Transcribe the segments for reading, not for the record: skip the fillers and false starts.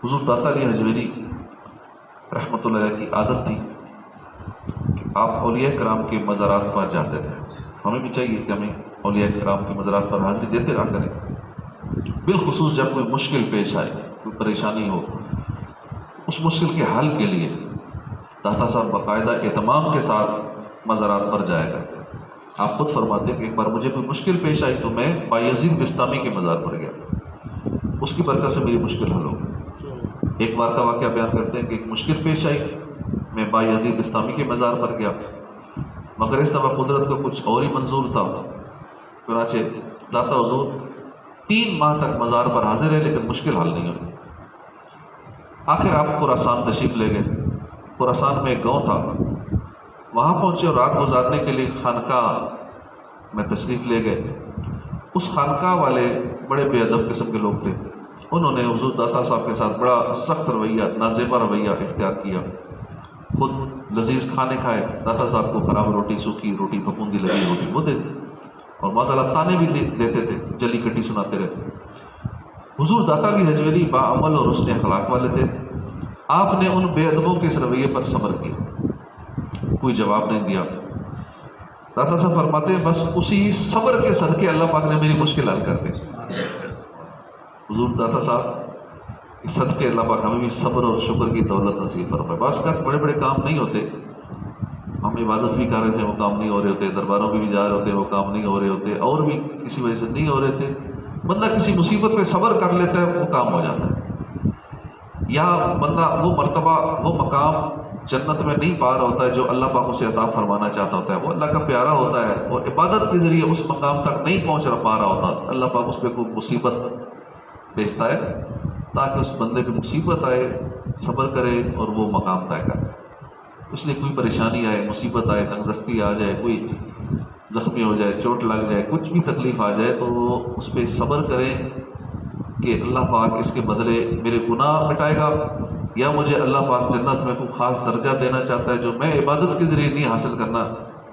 حضور داتا علی حجویری رحمۃ اللہ علیہ کی عادت تھی کہ آپ اولیاء کرام کے مزارات پر جاتے تھے. ہمیں بھی چاہیے کہ ہمیں اولیاء کرام کے مزارات پر حاضری دیتے رہا کریں، بالخصوص جب کوئی مشکل پیش آئے، کوئی پریشانی ہو. اس مشکل کے حل کے لیے داتا صاحب باقاعدہ اہتمام کے ساتھ مزارات پر جایا کرتے. آپ خود فرماتے کہ ایک بار مجھے کوئی مشکل پیش آئی تو میں بایزید بستامی کے مزار پر گیا، اس کی برکت سے میری مشکل حل ہو گئی. ایک بار کا واقعہ بیان کرتے ہیں کہ ایک مشکل پیش آئی، میں بایزید بستامی کے مزار پر گیا، مگر اس دفعہ قدرت کو کچھ اور ہی منظور تھا. چنانچہ داتا حضور 3 ماہ تک مزار پر حاضر ہے لیکن مشکل حل نہیں ہوئی. آخر آپ خراسان تشریف لے گئے. خراسان میں ایک گاؤں تھا، وہاں پہنچے اور رات گزارنے کے لیے خانقاہ میں تشریف لے گئے. اس خانقاہ والے بڑے بے ادب قسم کے لوگ تھے. انہوں نے حضور داتا صاحب کے ساتھ بڑا سخت رویہ، نازیبا رویہ اختیار کیا. خود لذیذ کھانے کھائے، داتا صاحب کو خراب روٹی، سوکھی روٹی، پھپھوندی لگی روٹی وہ دیتے، اور معاذ اللہ تانے بھی دیتے تھے، جلی کٹی سناتے رہتے. حضور داتا علی حجویری باعمل اور حسن اخلاق والے تھے. آپ نے ان بے ادبوں کے اس رویے پر صبر کیا، کوئی جواب نہیں دیا. داتا صاحب فرماتے ہیں بس اسی صبر کے صدقے اللہ پاک نے میری مشکل حل کر دی. حضور داتا صاحب کے صدقے اللہ پاک ہمیں بھی صبر اور شکر کی دولت نصیب فرمائے. بعض کا بڑے بڑے کام نہیں ہوتے، ہم عبادت بھی کر رہے تھے وہ کام نہیں ہو رہے ہوتے، درباروں میں بھی جا رہے ہوتے وہ کام نہیں ہو رہے ہوتے، اور بھی کسی وجہ سے نہیں ہو رہے تھے. بندہ کسی مصیبت پہ صبر کر لیتا ہے وہ کام ہو جاتا ہے. یا بندہ وہ مرتبہ، وہ مقام جنت میں نہیں پا رہا ہوتا ہے جو اللہ پاک اسے عطا فرمانا چاہتا ہوتا ہے. وہ اللہ کا پیارا ہوتا ہے، وہ عبادت کے ذریعے اس مقام تک نہیں پہنچ پا رہا ہوتا. اللہ پاک اس پہ کوئی مصیبت بھیجتا ہے تاکہ اس بندے پہ مصیبت آئے، صبر کرے اور وہ مقام طے کرے. اس لیے کوئی پریشانی آئے، مصیبت آئے، تنگ دستی آ جائے، کوئی زخمی ہو جائے، چوٹ لگ جائے، کچھ بھی تکلیف آ جائے تو اس پہ صبر کریں کہ اللہ پاک اس کے بدلے میرے گناہ مٹائے گا، یا مجھے اللہ پاک جنت میں کوئی خاص درجہ دینا چاہتا ہے جو میں عبادت کے ذریعے نہیں حاصل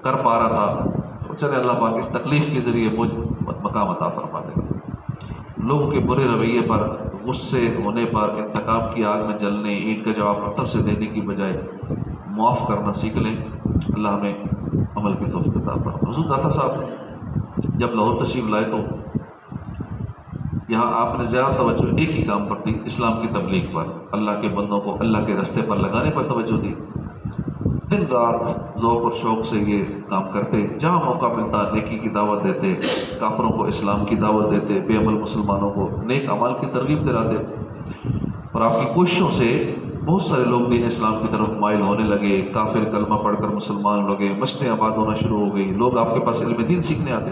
کر پا رہا تھا. تو چلے اللہ پاک اس تکلیف کے ذریعے مجھ مقام عطا فرما دے گا. لوگوں کے برے رویے پر، غصے ہونے پر، انتقام کی آگ میں جلنے، اینٹ کا جواب پتھر سے دینے کی بجائے معاف کرنا سیکھ لیں. اللہ ہمیں عمل کی توفیق عطا فرمائے. حضور داتا صاحب جب لاہور تشریف لائے تو یہاں آپ نے زیادہ توجہ ایک ہی کام پر دی، اسلام کی تبلیغ پر، اللہ کے بندوں کو اللہ کے راستے پر لگانے پر توجہ دی. دن رات ذوق اور شوق سے یہ کام کرتے، جہاں موقع ملتا نیکی کی دعوت دیتے، کافروں کو اسلام کی دعوت دیتے، بے عمل مسلمانوں کو نیک اعمال کی ترغیب دلاتے. اور آپ کی کوششوں سے بہت سارے لوگ دین اسلام کی طرف مائل ہونے لگے، کافر کلمہ پڑھ کر مسلمان ہو گئے، مشتیں آباد ہونا شروع ہو گئی، لوگ آپ کے پاس علم دین سیکھنے آتے.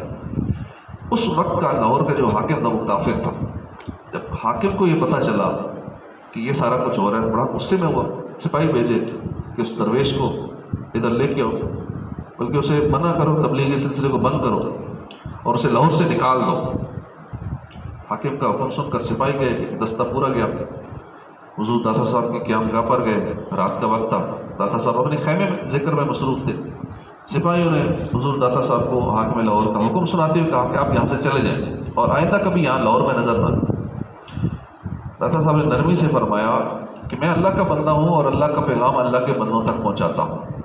اس وقت کا لاہور کا جو حاکم تھا وہ کافر تھا. جب حاکم کو یہ پتہ چلا کہ یہ سارا کچھ ہو رہا ہے، بڑا غصے میں ہوا. سپاہی بھیجے کہ اس درویش کو ادھر لے کے آؤ، بلکہ اسے منع کرو، تبلیغی سلسلے کو بند کرو اور اسے لاہور سے نکال دو. حاکم کا حکم سن کر سپاہی گئے، ایک دستہ پورا گیا. حضور داتا صاحب کی قیام گاہ پر گئے، رات کا وقت تھا. داتا صاحب اپنے خیمے میں ذکر میں مصروف تھے. سپاہیوں نے حضور داتا صاحب کو حاکم لاہور کا حکم سناتے ہوئے کہا کہ آپ یہاں سے چلے جائیں اور آئندہ کبھی یہاں لاہور میں نظر نہ آئیں. داتا صاحب نے نرمی سے فرمایا کہ میں اللہ کا بندہ ہوں اور اللہ کا پیغام اللہ کے بندوں تک پہنچاتا ہوں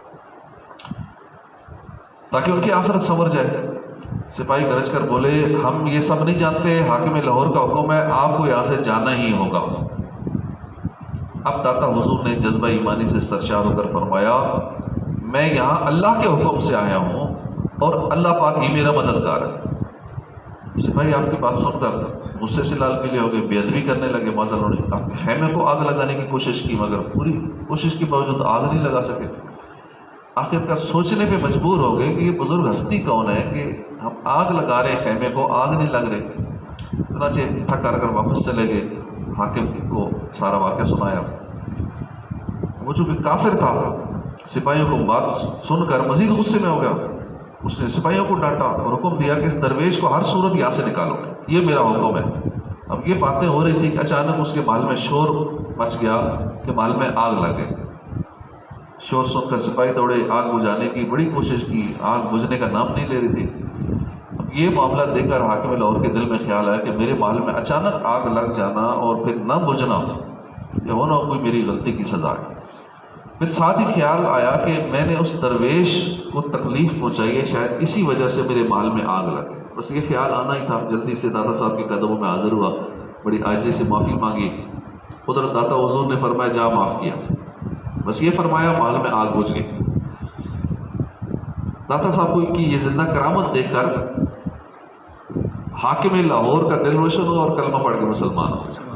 تاکہ ان کی آخرت سنور جائے. سپاہی گرج کر بولے ہم یہ سب نہیں جانتے، حاکم لاہور کا حکم ہے، آپ کو یہاں سے جانا ہی ہوگا. اب داتا حضور نے جذبہ ایمانی سے سرشار ہو کر فرمایا میں یہاں اللہ کے حکم سے آیا ہوں اور اللہ پاک ہی میرا مددگار ہے. سپاہی آپ کی بات سن کر غصے سے لال پیلے ہو گئے، بے ادبی کرنے لگے. معاذ اللہ نے آپ کے خیمے کو آگ لگانے کی کوشش کی مگر پوری کوشش کے باوجود آگ نہیں لگا سکے. آخر کار سوچنے پہ مجبور ہو گئے کہ یہ بزرگ ہستی کون ہے کہ ہم آگ لگا رہے خیمے کو، آگ نہیں لگ رہے. چنانچہ تھک کر واپس چلے گئے، حاکم کو سارا واقعہ سنایا. وہ چونکہ کافر تھا، سپاہیوں کو بات سن کر مزید غصے میں ہو گیا. اس نے سپاہیوں کو ڈانٹا اور حکم دیا کہ اس درویش کو ہر صورت یہاں سے نکالو، یہ میرا حکم ہے. اب یہ باتیں ہو رہی تھی کہ اچانک اس کے محل میں شور مچ گیا کہ محل میں آگ لگ گئی. شور سن کر سپاہی دوڑے، آگ بجھانے کی بڑی کوشش کی، آگ بجھنے کا نام نہیں لے رہی تھی. اب یہ معاملہ دیکھ کر حاکم لاہور کے دل میں خیال آیا کہ میرے محل میں اچانک آگ لگ جانا اور پھر نہ بجھنا یا ہونا کوئی میری غلطی کی سزا ہے۔ پھر ساتھ ہی خیال آیا کہ میں نے اس درویش کو تکلیف پہنچائی ہے، شاید اسی وجہ سے میرے مال میں آگ لگے۔ بس یہ خیال آنا ہی تھا، جلدی سے داتا صاحب کے قدموں میں حاضر ہوا، بڑی عاجزی سے معافی مانگی۔ ادھر داتا حضور نے فرمایا جا معاف کیا، بس یہ فرمایا مال میں آگ بجھ گئی۔ داتا صاحب کو کی یہ زندہ کرامت دیکھ کر حاکم لاہور کا دل روشن ہوا اور کلمہ پڑھ کے مسلمان ہو گئے۔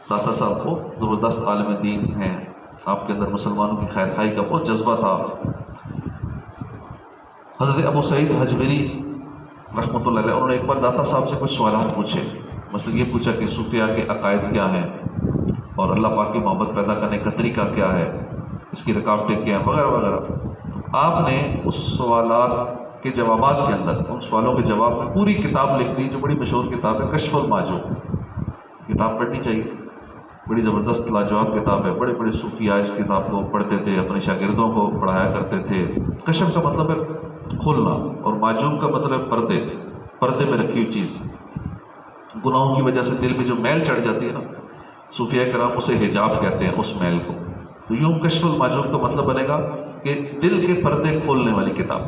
داتا صاحب کو زبردست عالم دین ہیں، آپ کے اندر مسلمانوں کی خیر خواہی کا بہت جذبہ تھا۔ حضرت ابو سعید حجویری رحمۃ اللہ علیہ، انہوں نے ایک بار داتا صاحب سے کچھ سوالات پوچھے، مثلا یہ پوچھا کہ صوفیاء کے عقائد کیا ہیں اور اللہ پاک کی محبت پیدا کرنے کا طریقہ کیا ہے، اس کی رکاوٹیں کیا ہیں، وغیرہ وغیرہ۔ تو آپ نے اس سوالات کے جوابات کے اندر، ان سوالوں کے جواب میں پوری کتاب لکھ دی، جو بڑی مشہور کتاب ہے کشف المحجوب۔ کتاب پڑھنی چاہیے، بڑی زبردست لاجواب کتاب ہے۔ بڑے بڑے صوفیاء اس کتاب کو پڑھتے تھے، اپنے شاگردوں کو پڑھایا کرتے تھے۔ کشف کا مطلب ہے کھولنا، اور محجوب کا مطلب ہے پردے، پردے میں رکھی ہوئی چیز۔ گناہوں کی وجہ سے دل میں جو میل چڑھ جاتی ہے نا، صوفیاء کرام اسے حجاب کہتے ہیں، اس میل کو۔ تو یوں کشف المحجوب کا مطلب بنے گا کہ دل کے پردے کھولنے والی کتاب۔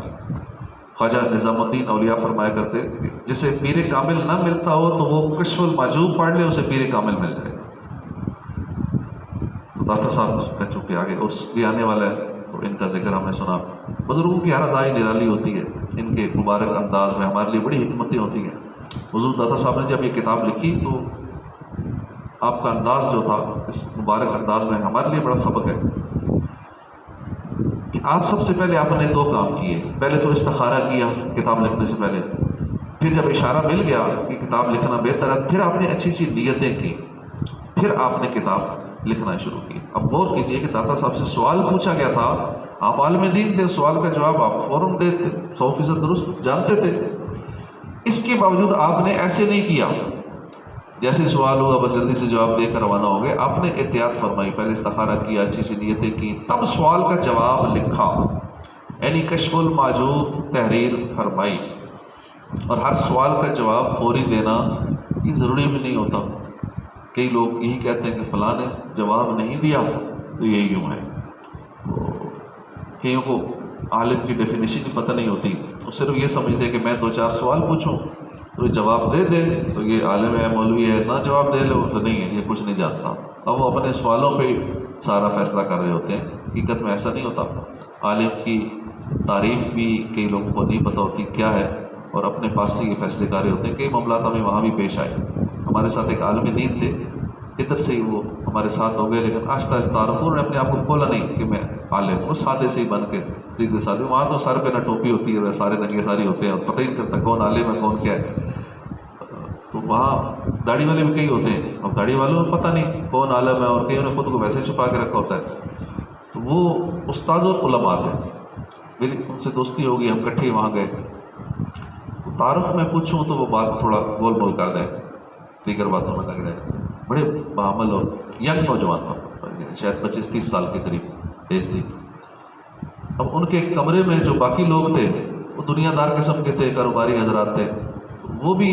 خواجہ نظام الدین اولیاء فرمایا کرتے کہ جسے پیر کامل نہ ملتا ہو تو وہ کشف المحجوب پڑھ لے، اسے پیر کامل مل جائے۔ تو داتا صاحب کہہ چکے آگے، اور بھی آنے والا ہے، تو ان کا ذکر ہم نے سنا۔ بزرگوں کی ہر ادائی نرالی ہوتی ہے، ان کے مبارک انداز میں ہمارے لیے بڑی حکمتیں ہوتی ہیں۔ حضور داتا صاحب نے جب یہ کتاب لکھی تو آپ کا انداز جو تھا، اس مبارک انداز میں ہمارے لیے بڑا سبق ہے کہ آپ سب سے پہلے آپ نے دو کام کیے۔ پہلے تو استخارہ کیا کتاب لکھنے سے پہلے، پھر جب اشارہ مل گیا کہ کتاب لکھنا بہتر ہے، پھر آپ نے اچھی اچھی نیتیں کی، پھر آپ نے کتاب لکھنا شروع کی۔ اب غور کیجئے کہ داتا صاحب سے سوال پوچھا گیا تھا، آپ عالم دین تھے، سوال کا جواب آپ فوراً دیتے، 100% درست جانتے تھے، اس کے باوجود آپ نے ایسے نہیں کیا جیسے سوال ہوا بس جلدی سے جواب دے کر روانہ ہو گئے۔ آپ نے احتیاط فرمائی، پہلے استخارہ کیا، اچھی سی نیتیں کی، تب سوال کا جواب لکھا، یعنی کشف المحجوب تحریر فرمائی۔ اور ہر سوال کا جواب فوری دینا یہ ضروری بھی نہیں ہوتا۔ کئی لوگ یہی کہتے ہیں کہ فلاں نے جواب نہیں دیا تو یہی کیوں ہے۔ کئیوں کو عالم کی ڈیفینیشن کی پتہ نہیں ہوتی، وہ صرف یہ سمجھتے کہ میں 2-4 سوال پوچھوں تو یہ جواب دے دے تو یہ عالم ہے، مولوی ہے، نہ جواب دے لے تو نہیں ہے، یہ کچھ نہیں جانتا۔ اب وہ اپنے سوالوں پہ سارا فیصلہ کر رہے ہوتے ہیں۔ حقیقت میں ایسا نہیں ہوتا۔ عالم کی تعریف بھی کئی لوگوں کو نہیں پتہ ہوتی کیا ہے، اور اپنے پاس سے یہ فیصلے کر رہے ہوتے ہیں۔ کئی معاملات ہمیں وہاں بھی پیش آئے۔ ہمارے ساتھ ایک عالم دین تھے، ادھر سے ہی وہ ہمارے ساتھ ہو گئے، لیکن آہستہ آہستہ تعارف، انہوں نے اپنے آپ کو کھولا نہیں کہ میں عالم، وہ سادے سے ہی بن کے سیدھے سادے۔ وہاں تو سر پہ نہ ٹوپی ہوتی ہے، سارے ننگے ساری ہوتے ہیں اور پتہ ہی نہیں چلتا کون عالم ہے کون کیا ہے۔ تو وہاں داڑھی والے بھی کئی ہوتے ہیں، اب داڑھی والوں کو پتہ نہیں کون عالم ہے، اور کئی نے خود کو ویسے چھپا کے رکھا ہوتا ہے۔ تو وہ استاذ اور علماء تھے، میری ان سے دوستی ہوگی، ہم اکٹھے وہاں گئے۔ تعارف میں پوچھوں تو وہ بات تھوڑا گول مول کر دیں، دیگر باتوں میں لگ جائے۔ بڑے بعمل اور ینگ نوجوان تھا، شاید 25-30 سال کے قریب ایج تھی۔ اب ان کے کمرے میں جو باقی لوگ تھے وہ دنیا دار قسم کے تھے، کاروباری حضرات تھے، وہ بھی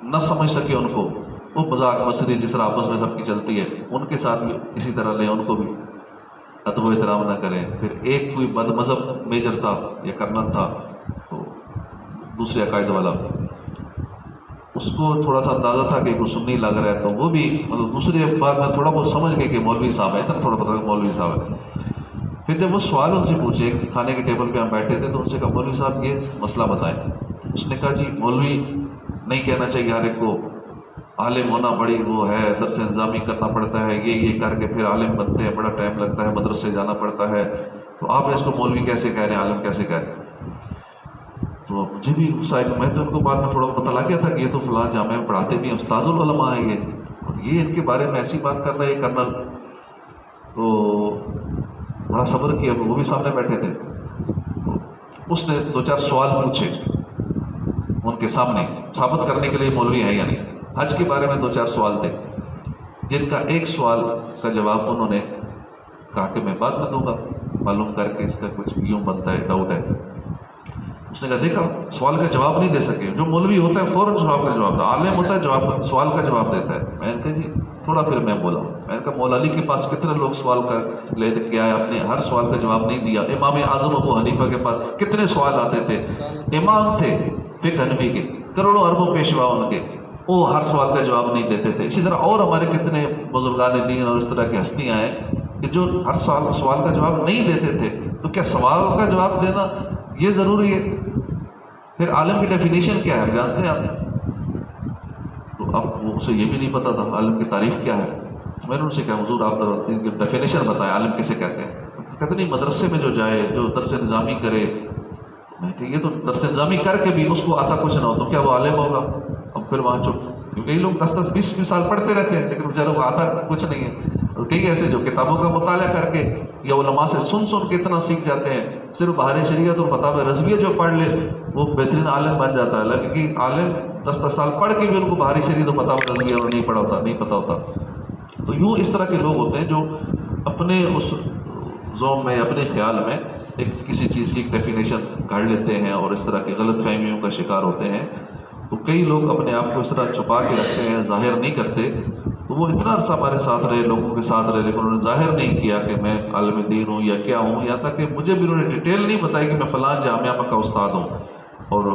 نہ سمجھ سکے ان کو، وہ مذاق مستی جس طرح آپس میں سب کی چلتی ہے ان کے ساتھ بھی اسی طرح لیں، ان کو بھی ادب و احترام نہ کریں۔ پھر ایک کوئی بد مذہب میجر تھا یا کرنل تھا، تو دوسرے عقائد والا، اس کو تھوڑا سا اندازہ تھا کہ کوئی سنی لگ رہا ہے، تو وہ بھی مطلب دوسری بات میں تھوڑا بہت سمجھ گئے کہ مولوی صاحب ہے، اتنا تھوڑا پتہ کہ مولوی صاحب ہے۔ پھر جب وہ سوال ان سے پوچھے، کھانے کے ٹیبل پہ ہم بیٹھے تھے، تو ان سے کہا مولوی صاحب یہ مسئلہ بتائیں۔ اس نے کہا جی مولوی نہیں کہنا چاہیے ہر ایک کو، عالم ہونا بڑی وہ ہے، درس انتظامی کرنا پڑتا ہے، یہ کر کے پھر عالم بنتے ہیں، بڑا ٹائم لگتا ہے، مدرسے جانا پڑتا ہے، تو آپ اس کو مولوی کیسے کہہ رہے ہیں، عالم کیسے کہہ رہے ہیں؟ تو مجھے بھی غصہ آیا، میں تو ان کو بعد میں تھوڑا پتہ لگ گیا تھا کہ یہ تو فلاں جامعہ میں پڑھاتے بھی ہیں، استاذ العلماء ہیں یہ ان کے بارے میں ایسی بات کر رہے ہیں کرنل۔ تو بڑا صبر کیا، وہ بھی سامنے بیٹھے تھے، اس نے 2-4 سوال پوچھے ان کے سامنے، ثابت کرنے کے لیے مولوی ہے یا نہیں۔ حج کے بارے میں 2-4 سوال تھے، جن کا ایک سوال کا جواب انہوں نے کہا کہ میں بعد میں دوں گا، معلوم کر کے اس کا کچھ یوں بنتا ہے، ڈاؤٹ ہے۔ اس نے کہا دیکھا سوال کا جواب نہیں دے سکے. جو مولوی ہوتا ہے فوراً جواب کا جواب، عالم ہوتا ہے سوال کا جواب دیتا ہے. میں نے کہا جی تھوڑا، پھر میں بولا، میں نے کہا مولا علی کے پاس کتنے لوگ سوال کا لے کے آئے، آپ نے ہر سوال کا جواب نہیں دیا. امام اعظم ابو حنیفہ کے پاس کتنے سوال آتے تھے، امام تھے فقہ حنفی کے، کروڑوں اربوں پیشوا ان کے، وہ ہر سوال کا جواب نہیں دیتے تھے. اسی طرح اور ہمارے کتنے بزرگان دین اور اس طرح کی ہستیاں ہیں کہ جو ہر سوال کا جواب نہیں دیتے تھے. تو کیا سوال کا جواب دینا یہ ضروری ہے؟ پھر عالم کی ڈیفینیشن کیا ہے جانتے ہیں آپ؟ تو اب وہ اسے یہ بھی نہیں پتا تھا عالم کی تعریف کیا ہے. میں نے ان سے کہا حضور آپ ڈیفینیشن بتائیں عالم کسے کہتے ہیں. کہتے نہیں مدرسے میں جو جائے، جو درس نظامی کرے. میں کہ یہ تو درس نظامی کر کے بھی اس کو آتا کچھ نہ ہو تو کیا وہ عالم ہوگا؟ اب پھر وہاں چپ، کیونکہ یہ لوگ 10 20 سال پڑھتے رہتے ہیں لیکن بیچاروں کو آتا کچھ نہیں ہے. اور کئی ایسے جو کتابوں کا مطالعہ کر کے یا علماء سے سن کے اتنا سیکھ جاتے ہیں، صرف بہار شریعت اور فتاوی رضویہ جو پڑھ لے وہ بہترین عالم بن جاتا ہے. لیکن عالم 10 سال پڑھ کے بھی ان کو بہار شریعت اور فتاوی رضویہ نہیں پڑھا ہوتا، نہیں پتہ ہوتا. تو یوں اس طرح کے لوگ ہوتے ہیں جو اپنے اس ذوق میں، اپنے خیال میں ایک کسی چیز کی ڈیفینیشن گھڑ لیتے ہیں اور اس طرح کی غلط فہمیوں کا شکار ہوتے ہیں. تو کئی لوگ اپنے آپ کو اس طرح چھپا کے رکھتے ہیں، ظاہر نہیں کرتے. تو وہ اتنا عرصہ ہمارے ساتھ رہے، لوگوں کے ساتھ رہے، لیکن انہوں نے ظاہر نہیں کیا کہ میں عالم دین ہوں یا کیا ہوں. یہاں تک کہ مجھے بھی انہوں نے ڈیٹیل نہیں بتائی کہ میں فلاں جامعہ کا استاد ہوں، اور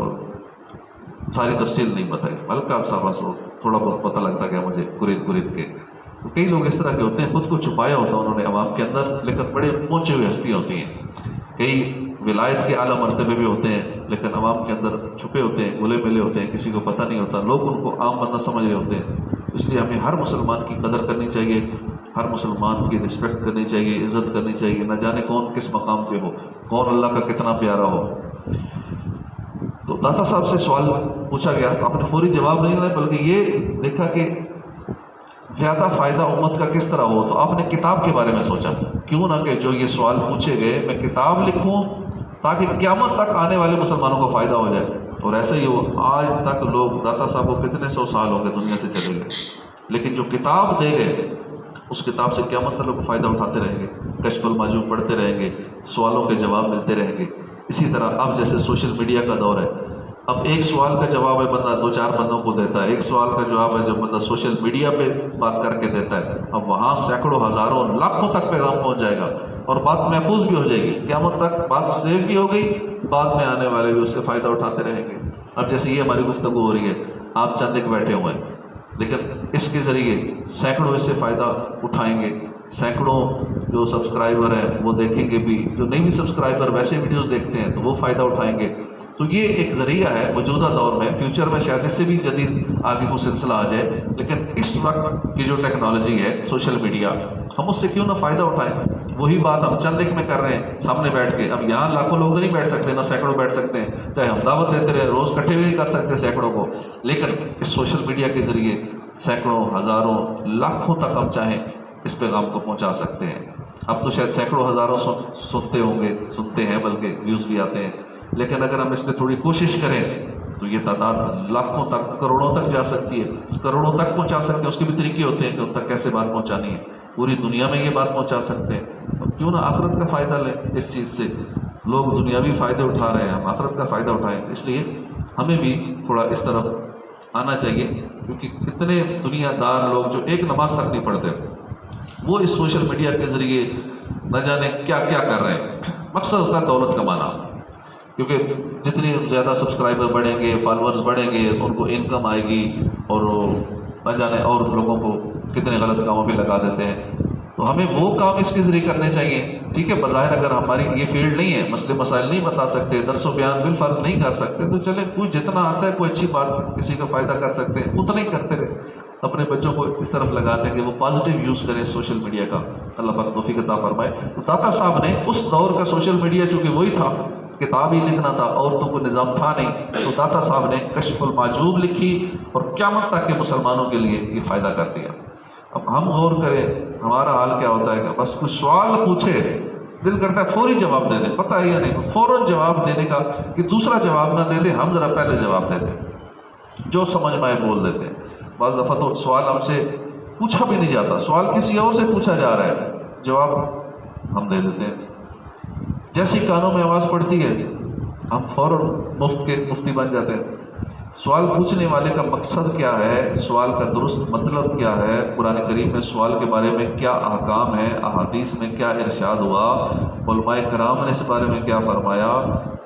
ساری تفصیل نہیں بتائی. ہلکا سا بس تھوڑا بہت پتہ لگتا گیا مجھے گرید کے. تو کئی لوگ اس طرح کے ہوتے ہیں، خود کو چھپایا ہوتا ہے انہوں نے عوام کے اندر، لیکن بڑے پہنچے ہوئے ہستیاں ہوتی ہیں. کئی ولایت کے اعلیٰ مرتبے بھی ہوتے ہیں لیکن عوام کے اندر چھپے ہوتے ہیں، گلے ملے ہوتے ہیں، کسی کو پتہ نہیں ہوتا. لوگ ان کو عام بندہ سمجھ رہے ہوتے ہیں. اس لیے ہمیں ہر مسلمان کی قدر کرنی چاہیے، ہر مسلمان کی رسپیکٹ کرنی چاہیے، عزت کرنی چاہیے. نہ جانے کون کس مقام پہ ہو، کون اللہ کا کتنا پیارا ہو. تو داتا صاحب سے سوال پوچھا گیا، آپ نے فوری جواب نہیں دیا بلکہ یہ دیکھا کہ زیادہ فائدہ امت کا کس طرح ہو. تو آپ نے کتاب کے بارے میں سوچا، کیوں نہ کہ جو یہ سوال پوچھے گئے میں کتاب لکھوں تاکہ قیامت تک آنے والے مسلمانوں کو فائدہ ہو جائے. اور ایسا ہی ہو، آج تک لوگ داتا صاحب کو کتنے 100 سال ہو گئے دنیا سے چلے گئے، لیکن جو کتاب دے گئے اس کتاب سے قیامت تک لوگ فائدہ اٹھاتے رہیں گے، کشف الماجوب پڑھتے رہیں گے، سوالوں کے جواب ملتے رہیں گے. اسی طرح اب جیسے سوشل میڈیا کا دور ہے، اب ایک سوال کا جواب ہے بندہ 2-4 بندوں کو دیتا ہے، ایک سوال کا جواب ہے جو بندہ سوشل میڈیا پہ بات کر کے دیتا ہے. اب وہاں سینکڑوں، ہزاروں، لاکھوں تک پیغام پہنچ جائے گا اور بات محفوظ بھی ہو جائے گی. قیامت تک بات سیو بھی ہو گئی، بعد میں آنے والے بھی اس سے فائدہ اٹھاتے رہیں گے. اب جیسے یہ ہماری گفتگو ہو رہی ہے، آپ چند ایک بیٹھے ہوئے ہیں لیکن اس کے ذریعے سینکڑوں اس سے فائدہ اٹھائیں گے. سینکڑوں جو سبسکرائبر ہیں وہ دیکھیں گے بھی، جو نہیں بھی سبسکرائبر ویسے ویڈیوز دیکھتے ہیں تو وہ فائدہ اٹھائیں گے. تو یہ ایک ذریعہ ہے موجودہ دور میں. فیوچر میں شاید اس سے بھی جدید آگے کو سلسلہ آ جائے، لیکن اس وقت کی جو ٹیکنالوجی ہے سوشل میڈیا، ہم اس سے کیوں نہ فائدہ اٹھائیں. وہی بات ہم چند ایک میں کر رہے ہیں سامنے بیٹھ کے. اب یہاں لاکھوں لوگ نہیں بیٹھ سکتے، نہ سینکڑوں بیٹھ سکتے ہیں، چاہے ہم دعوت دیتے رہے، روز اکٹھے بھی نہیں کر سکتے سینکڑوں کو، لیکن اس سوشل میڈیا کے ذریعے سینکڑوں، ہزاروں، لاکھوں تک ہم چاہیں اس پیغام کو پہنچا سکتے ہیں. اب تو شاید سینکڑوں، ہزاروں سنتے ہوں گے، سنتے ہیں، بلکہ ویوز بھی آتے ہیں. لیکن اگر ہم اس میں تھوڑی کوشش کریں تو یہ تعداد لاکھوں تک، کروڑوں تک جا سکتی ہے. کروڑوں تک پہنچا سکتے ہیں، اس کے بھی طریقے ہوتے ہیں کہ ان تک کیسے بات پہنچانی ہے. پوری دنیا میں یہ بات پہنچا سکتے ہیں. اب کیوں نہ آخرت کا فائدہ لیں اس چیز سے. لوگ دنیاوی فائدے اٹھا رہے ہیں، ہم آخرت کا فائدہ اٹھائیں. اس لیے ہمیں بھی تھوڑا اس طرف آنا چاہیے، کیونکہ کتنے دنیا دار لوگ جو ایک نماز تک نہیں پڑھتے، وہ اس سوشل میڈیا کے ذریعے نہ جانے کیا کیا کر رہے ہیں. مقصد ہوتا ہے دولت کمانا، کیونکہ جتنی زیادہ سبسکرائبر بڑھیں گے، فالورز بڑھیں گے، ان کو انکم آئے گی، اور نہ جانے اور لوگوں کو کتنے غلط کاموں پہ لگا دیتے ہیں. تو ہمیں وہ کام اس کے ذریعے کرنے چاہیے. ٹھیک ہے، بظاہر اگر ہماری یہ فیلڈ نہیں ہے، مسئلے مسائل نہیں بتا سکتے، درس و بیان بالفرض نہیں کر سکتے، تو چلے کوئی جتنا آتا ہے، کوئی اچھی بات کسی کا فائدہ کر سکتے ہیں اتنا ہی کرتے رہے. اپنے بچوں کو اس طرف لگاتے ہیں کہ وہ پازیٹیو یوز کریں سوشل میڈیا کا. اللہ پاک توفیق عطا فرمائے. تو داتا صاحب نے اس دور کا سوشل میڈیا چونکہ وہی تھا، کتاب ہی لکھنا تھا، عورتوں کو نظام تھا نہیں، تو داتا صاحب نے کشف الماجوب لکھی اور قیامت تک کے مسلمانوں کے لیے یہ فائدہ کر دیا. اب ہم غور کریں ہمارا حال کیا ہوتا ہے کہ بس کچھ سوال پوچھے، دل کرتا ہے فوری جواب دے دیں، پتہ ہے یا نہیں، فوراً جواب دینے کا کہ دوسرا جواب نہ دے دیں، ہم ذرا پہلے جواب دے دیں، جو سمجھ میں آئے بول دیتے ہیں. بعض دفعہ تو سوال ہم سے پوچھا بھی نہیں جاتا، سوال کسی اور سے پوچھا جا رہا ہے، جواب ہم دے دیتے ہیں. جیسی کانوں میں آواز پڑتی ہے ہم فوراً مفت کے مفتی بن جاتے ہیں۔ سوال پوچھنے والے کا مقصد کیا ہے، سوال کا درست مطلب کیا ہے، قرآن کریم میں سوال کے بارے میں کیا احکام ہے، احادیث میں کیا ارشاد ہوا، علماء کرام نے اس بارے میں کیا فرمایا،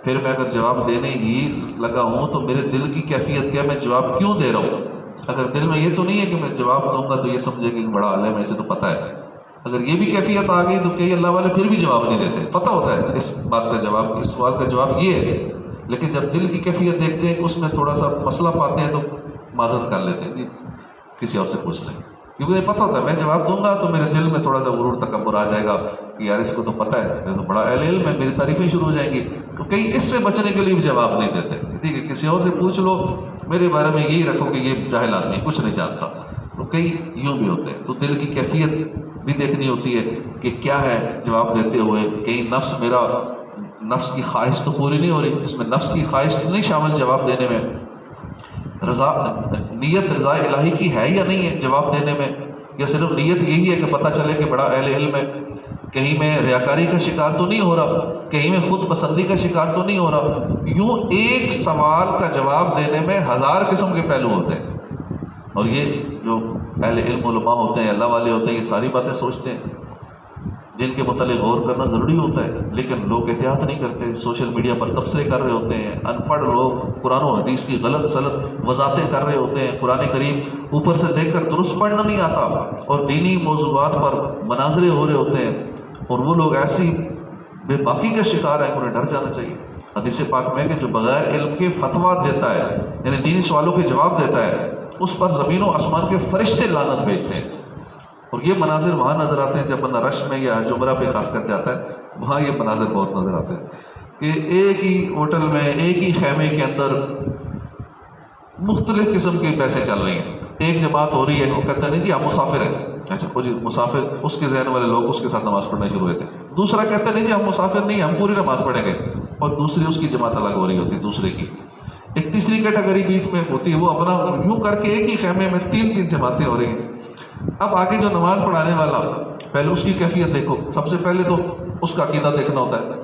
پھر میں اگر جواب دینے ہی لگا ہوں تو میرے دل کی کیفیت کیا، میں جواب کیوں دے رہا ہوں۔ اگر دل میں یہ تو نہیں ہے کہ میں جواب دوں گا تو یہ سمجھے کہ بڑا عالم ہے، اسے تو پتہ ہے، اگر یہ بھی کیفیت آ گئی تو کئی اللہ والے پھر بھی جواب نہیں دیتے، پتہ ہوتا ہے اس بات کا جواب، اس سوال کا جواب یہ ہے، لیکن جب دل کی کیفیت دیکھتے ہیں کہ اس میں تھوڑا سا مسئلہ پاتے ہیں تو معذرت کر لیتے ہیں، جی کسی اور سے پوچھ لیں، کیونکہ مجھے پتہ ہوتا ہے میں جواب دوں گا تو میرے دل میں تھوڑا سا غرور تکبر آ جائے گا کہ یار اس کو تو پتہ ہے، یہ تو بڑا اہل علم ہے، میری تعریفیں شروع ہو جائیں گی، تو کئی اس سے بچنے کے لیے بھی جواب نہیں دیتے، ٹھیک ہے کسی اور سے پوچھ لو، میرے بارے میں یہی رکھو کہ یہ جاہل آدمی کچھ نہیں جانتا، تو کئی یوں بھی ہوتے ہیں۔ تو دل کی کیفیت بھی دیکھنی ہوتی ہے کہ کیا ہے جواب دیتے ہوئے، کہیں نفس کی خواہش تو پوری نہیں ہو رہی، اس میں نفس کی خواہش نہیں شامل جواب دینے میں، نیت رضا الہی کی ہے یا نہیں ہے جواب دینے میں، یا صرف نیت یہی ہے کہ پتہ چلے کہ بڑا اہل علم ہے، کہیں میں ریاکاری کا شکار تو نہیں ہو رہا، کہیں میں خود پسندی کا شکار تو نہیں ہو رہا۔ یوں ایک سوال کا جواب دینے میں 1000 قسم کے پہلو ہوتے ہیں، اور یہ جو اہل علم علماء ہوتے ہیں، اللہ والے ہوتے ہیں، یہ ساری باتیں سوچتے ہیں جن کے متعلق غور کرنا ضروری ہوتا ہے، لیکن لوگ احتیاط نہیں کرتے، سوشل میڈیا پر تبصرے کر رہے ہوتے ہیں، ان پڑھ لوگ قرآن و حدیث کی غلط سلط وضاحتیں کر رہے ہوتے ہیں، قرآن کریم اوپر سے دیکھ کر درست پڑھنا نہیں آتا، اور دینی موضوعات پر مناظرے ہو رہے ہوتے ہیں، اور وہ لوگ ایسی بے باکی کا شکار ہیں، انہیں ڈر جانا چاہیے۔ حدیث پاک میں کہ جو بغیر علم کے فتویٰ دیتا ہے، یعنی دینی سوالوں کے جواب دیتا ہے، اس پر زمین و آسمان کے فرشتے لعنت بھیجتے ہیں، اور یہ مناظر وہاں نظر آتے ہیں جب بندہ رش میں یا جمرہ پہ خاص کر جاتا ہے، وہاں یہ مناظر بہت نظر آتے ہیں کہ ایک ہی ہوٹل میں ایک ہی خیمے کے اندر مختلف قسم کے پیسے چل رہی ہیں، ایک جماعت ہو رہی ہے، وہ کہتے ہیں نہیں جی ہم مسافر ہیں، اچھا وہ جی مسافر، اس کے ذہن والے لوگ اس کے ساتھ نماز پڑھنا شروع ہوئے تھے، دوسرا کہتے ہیں نہیں جی ہم مسافر نہیں، ہم پوری نماز پڑھیں گے، اور دوسری اس کی جماعت الگ ہو رہی ہوتی ہے دوسرے کی، ایک تیسری کیٹیگری بیچ میں ہوتی ہے، وہ اپنا یوں کر کے ایک ہی خیمے میں 3 جماعتیں ہو رہی ہیں۔ اب آگے جو نماز پڑھانے والا، پہلے اس کی کیفیت دیکھو، سب سے پہلے تو اس کا عقیدہ دیکھنا ہوتا ہے،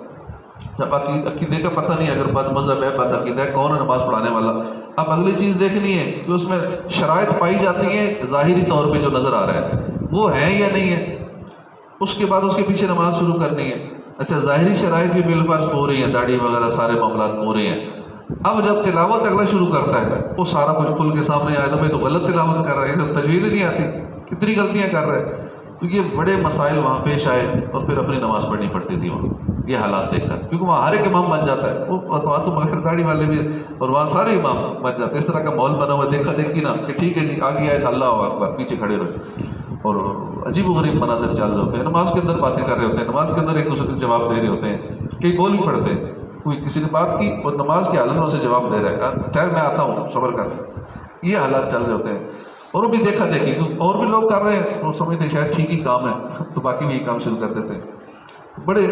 جب عقیدے کا پتہ نہیں، اگر بد مذہب ہے، بد عقیدہ ہے، کون ہے نماز پڑھانے والا۔ اب اگلی چیز دیکھنی ہے کہ اس میں شرائط پائی جاتی ہیں ظاہری طور پہ جو نظر آ رہا ہے وہ ہے یا نہیں ہے، اس کے بعد اس کے پیچھے نماز شروع کرنی ہے۔ اچھا ظاہری شرائط بھی بالفرض ہو رہی ہیں، داڑھی وغیرہ سارے معاملات ہو رہے ہیں، اب جب تلاوت اگلا شروع کرتا ہے وہ سارا کچھ کھل کے سامنے آیا، تو میں تو غلط تلاوت کر رہا ہے، اسے تجوید ہی نہیں آتی، کتنی غلطیاں کر رہے ہیں، تو یہ بڑے مسائل وہاں پیش آئے، اور پھر اپنی نماز پڑھنی پڑتی تھی وہاں یہ حالات دیکھ کر، کیونکہ وہاں ہر ایک امام بن جاتا ہے، وہاں تو مگر داڑھی والے بھی، اور وہاں سارے امام بن جاتے ہیں، اس طرح کا ماحول بنا ہوا، دیکھا دیکھی نا کہ ٹھیک ہے جی آگے آئے اللہ اکبر، پیچھے کھڑے رہے، اور عجیب و غریب مناظر چل رہے ہوتے ہیں، نماز کے اندر باتیں کر رہے ہوتے ہیں، نماز کے اندر ایک دوسرے کو جواب دے رہے ہوتے ہیں، کئی بول بھی پڑھتے ہیں، کوئی کسی نے بات کی اور نماز کے حالت میں اسے جواب دے رہا ہے، خیر میں آتا ہوں صبر کر، یہ حالات چل رہے ہوتے ہیں، اور وہ بھی دیکھا دیکھی، اور بھی لوگ کر رہے ہیں، وہ سمجھتے ہیں شاید ٹھیک ہی کام ہے، تو باقی بھی یہ کام شروع کر دیتے ہیں، بڑے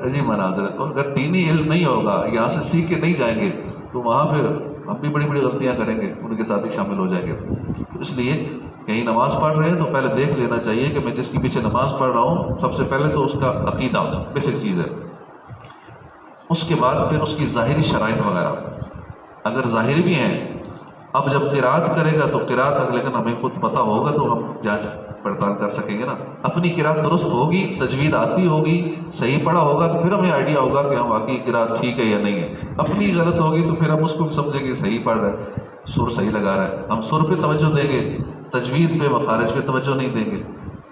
عجیب مناظر ہیں، اور اگر دینی علم نہیں ہوگا، یہاں سے سیکھ کے نہیں جائیں گے تو وہاں پھر ہم بھی بڑی بڑی غلطیاں کریں گے، ان کے ساتھ ہی شامل ہو جائیں گے۔ تو اس لیے کہیں نماز پڑھ رہے ہیں تو پہلے دیکھ لینا چاہیے کہ میں جس کے پیچھے نماز پڑھ رہا ہوں، سب سے پہلے تو اس کا عقیدہ بیسک چیز ہے، اس کے بعد پھر اس کی ظاہری شرائط وغیرہ، اگر ظاہری بھی ہیں، اب جب قرات کرے گا تو قرات لیکن ہمیں خود پتہ ہوگا تو ہم جانچ پڑتال کر سکیں گے نا، اپنی قرات درست ہوگی، تجوید آتی ہوگی، صحیح پڑھا ہوگا تو پھر ہمیں آئیڈیا ہوگا کہ ہم واقعی قرات ٹھیک ہے یا نہیں ہے، اپنی غلط ہوگی تو پھر ہم اس کو سمجھیں گے صحیح پڑھ رہا ہے، سر صحیح لگا رہا ہے، ہم سر پہ توجہ دیں گے، تجوید پہ مخارج پہ توجہ نہیں دیں گے۔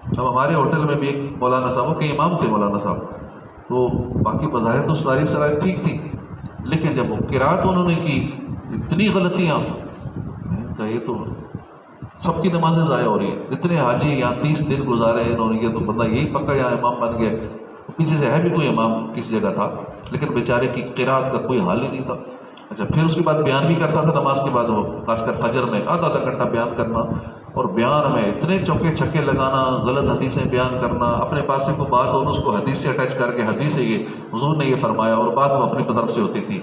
اب ہمارے ہوٹل میں بھی ایک مولانا صاحب کے امام تھے، مولانا صاحب، تو باقی بظاہر تو ساری شرائط ٹھیک تھی، لیکن جب وہ قرات انہوں نے کی اتنی غلطیاں، کہ یہ تو سب کی نمازیں ضائع ہو رہی ہیں، اتنے حاجی یہاں 30 دن گزارے انہوں نے، یہ تو بندہ یہی پکا یہاں امام بن گیا، پیچھے سے ہے بھی کوئی امام کسی جگہ تھا، لیکن بیچارے کی قرات کا کوئی حال ہی نہیں تھا۔ اچھا پھر اس کے بعد بیان بھی کرتا تھا نماز کے بعد، وہ خاص کر فجر میں آدھا گھنٹہ بیان کرنا، اور بیان میں اتنے چوکے چھکے لگانا، غلط حدیثیں بیان کرنا، اپنے پاس سے کوئی بات ہو اس کو حدیث سے اٹیچ کر کے حدیث ہے یہ حضور نے یہ فرمایا، اور بات وہ اپنی طرف سے ہوتی تھی،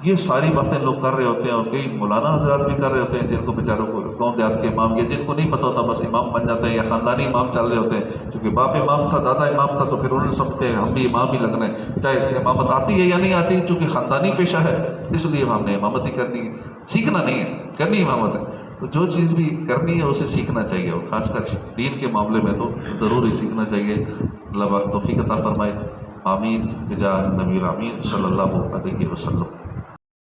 یہ ساری باتیں لوگ کر رہے ہوتے ہیں، اور کئی مولانا حضرات بھی کر رہے ہوتے ہیں جن کو بیچاروں کو گاؤں دیہات کے امام، یا جن کو نہیں پتہ ہوتا بس امام بن جاتے ہیں یا خاندانی امام چل رہے ہوتے ہیں، کیونکہ باپ امام تھا، دادا امام تھا، تو پھر انہوں نے سب کے ہم بھی امام ہی لگنا ہے، چاہے امامت آتی ہے یا نہیں آتی، چونکہ خاندانی پیشہ ہے اس لیے ہم نے امامت ہی کرنی ہے، سیکھنا نہیں ہے، کرنی امامت ہے۔ تو جو چیز بھی کرنی ہے اسے سیکھنا چاہیے، اور خاص کر دین کے معاملے میں تو ضرور ہی سیکھنا چاہیے۔ اللہ پاک توفیق عطا فرمائے، آمین بجاہ نبی الامین صلی اللہ علیہ وسلم۔